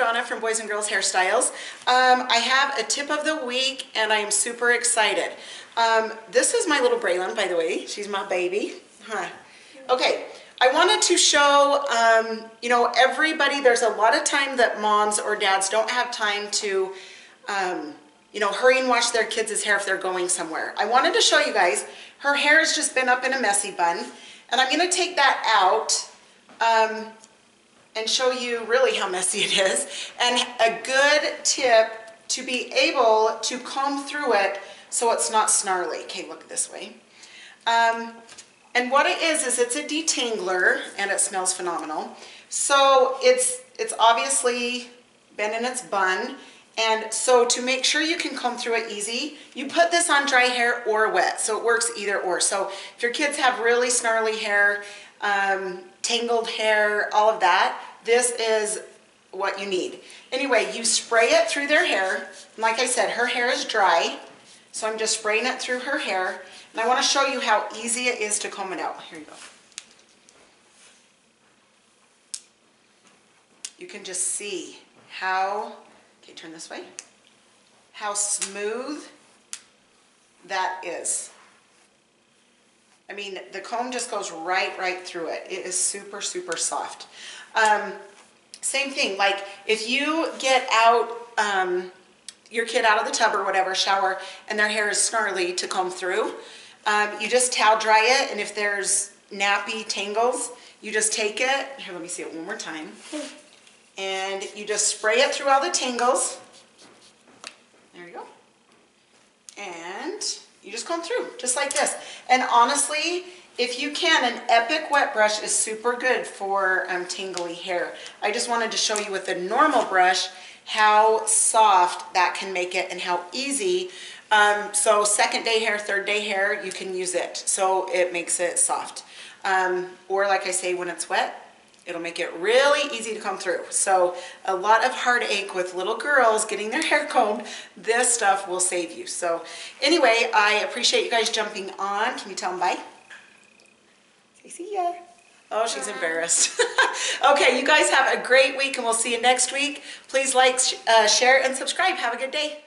RaDona from Boys and Girls Hairstyles. I have a tip of the week and I am super excited. This is my little Braylin, by the way. She's my baby. Huh. Okay, I wanted to show, you know, everybody, there's a lot of time that moms or dads don't have time to, you know, hurry and wash their kids' hair if they're going somewhere. I wanted to show you guys, her hair has just been up in a messy bun, and I'm going to take that out and show you really how messy it is. And a good tip to be able to comb through it so it's not snarly. Okay, look this way. And what it is it's a detangler, and it smells phenomenal. So it's obviously been in its bun, and so to make sure you can comb through it easy, you put this on dry hair or wet, so it works either or. So if your kids have really snarly hair, tangled hair, all of that, this is what you need. Anyway, you spray it through their hair. Like I said, her hair is dry, so I'm just spraying it through her hair. And I want to show you how easy it is to comb it out. Here you go. You can just see how, okay, turn this way, how smooth that is. I mean, the comb just goes right through it. It is super, super soft. Same thing, like if you get out, your kid out of the tub or whatever, shower, and their hair is snarly to comb through, you just towel dry it, and if there's nappy tangles, you just take it, here, let me see it one more time, and you just spray it through all the tangles. There you go. And you just comb through, just like this. And honestly, if you can, an Epic wet brush is super good for tangly hair. I just wanted to show you with a normal brush how soft that can make it and how easy. So second day hair, third day hair, you can use it. So it makes it soft. Or like I say, when it's wet, it'll make it really easy to comb through. So a lot of heartache with little girls getting their hair combed, this stuff will save you. So anyway, I appreciate you guys jumping on. Can you tell them bye? Say see ya. Oh, she's embarrassed. Okay, you guys have a great week, and we'll see you next week. Please like, share, and subscribe. Have a good day.